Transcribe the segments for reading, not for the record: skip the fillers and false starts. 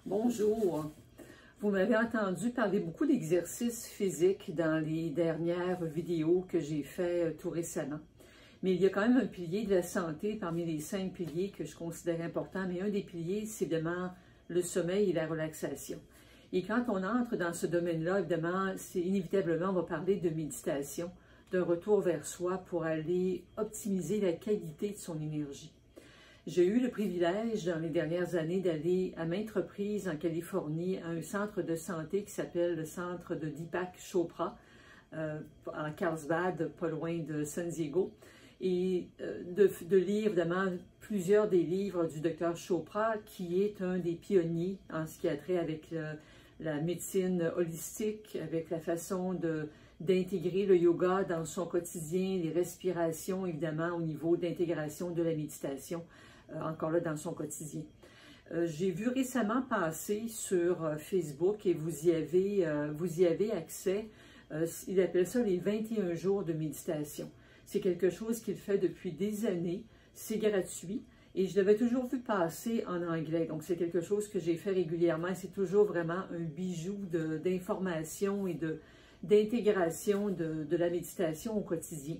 Bonjour. Vous m'avez entendu parler beaucoup d'exercices physiques dans les dernières vidéos que j'ai faites tout récemment. Mais il y a quand même un pilier de la santé parmi les 5 piliers que je considère importants. Mais un des piliers, c'est évidemment le sommeil et la relaxation. Et quand on entre dans ce domaine-là, évidemment, c'est inévitablement, on va parler de méditation, d'un retour vers soi pour aller optimiser la qualité de son énergie. J'ai eu le privilège dans les dernières années d'aller à maintes reprises en Californie à un centre de santé qui s'appelle le centre de Deepak Chopra en Carlsbad, pas loin de San Diego, et de lire évidemment plusieurs des livres du docteur Chopra, qui est un des pionniers en ce qui a trait avec la médecine holistique, avec la façon d'intégrer le yoga dans son quotidien, les respirations, évidemment, au niveau d'intégration de la méditation, encore là dans son quotidien. J'ai vu récemment passer sur Facebook, et vous y avez accès, il appelle ça les 21 jours de méditation. C'est quelque chose qu'il fait depuis des années, c'est gratuit, et je l'avais toujours vu passer en anglais, donc c'est quelque chose que j'ai fait régulièrement, c'est toujours vraiment un bijou d'information et d'intégration de la méditation au quotidien.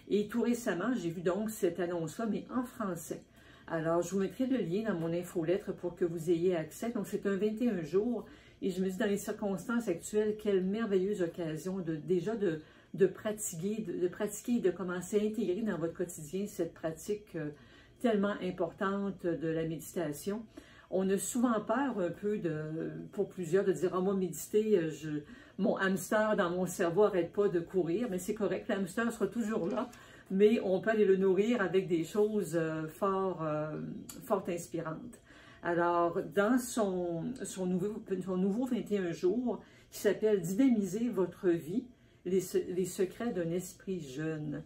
Et tout récemment, j'ai vu donc cette annonce-là, mais en français. Alors, je vous mettrai le lien dans mon infolettre pour que vous ayez accès. Donc, c'est un 21 jours, et je me dis, dans les circonstances actuelles, quelle merveilleuse occasion de pratiquer et de commencer à intégrer dans votre quotidien cette pratique tellement importante de la méditation. On a souvent peur un peu, pour plusieurs, de dire « Ah, moi, méditer, mon hamster dans mon cerveau n'arrête pas de courir », mais c'est correct, l'hamster sera toujours là, mais on peut aller le nourrir avec des choses fort inspirantes. Alors, dans son nouveau 21 jours, qui s'appelle « Dynamiser votre vie, les secrets d'un esprit jeune ».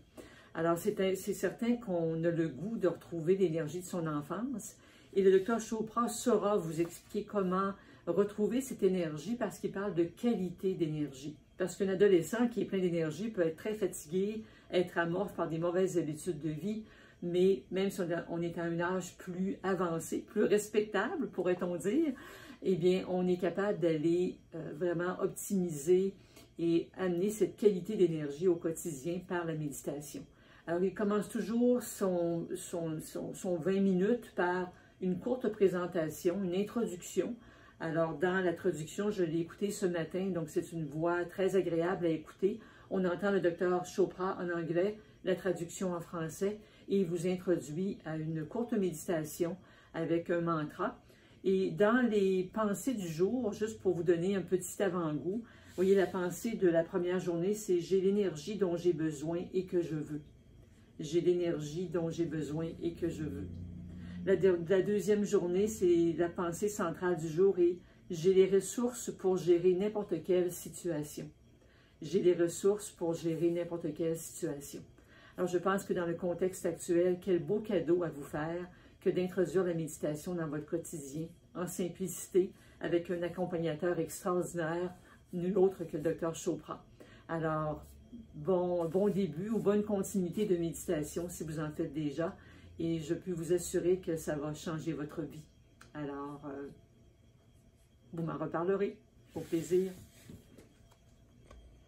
Alors, c'est certain qu'on a le goût de retrouver l'énergie de son enfance. Et le docteur Chopra saura vous expliquer comment retrouver cette énergie parce qu'il parle de qualité d'énergie. Parce qu'un adolescent qui est plein d'énergie peut être très fatigué, être amorphe par des mauvaises habitudes de vie, mais même si on est à un âge plus avancé, plus respectable, pourrait-on dire, eh bien, on est capable d'aller vraiment optimiser et amener cette qualité d'énergie au quotidien par la méditation. Alors, il commence toujours son 20 minutes par une courte présentation, une introduction. Alors, dans l'introduction, je l'ai écouté ce matin, donc c'est une voix très agréable à écouter. On entend le docteur Chopra en anglais, la traduction en français, et il vous introduit à une courte méditation avec un mantra. Et dans les pensées du jour, juste pour vous donner un petit avant-goût, vous voyez, la pensée de la première journée, c'est « J'ai l'énergie dont j'ai besoin et que je veux ». J'ai l'énergie dont j'ai besoin et que je veux. La deuxième journée, c'est la pensée centrale du jour et j'ai les ressources pour gérer n'importe quelle situation. J'ai les ressources pour gérer n'importe quelle situation. Alors, je pense que dans le contexte actuel, quel beau cadeau à vous faire que d'introduire la méditation dans votre quotidien, en simplicité, avec un accompagnateur extraordinaire, nul autre que le docteur Chopra. Alors, bon début ou bonne continuité de méditation si vous en faites déjà, et je peux vous assurer que ça va changer votre vie. Alors, vous m'en reparlerez. Au plaisir.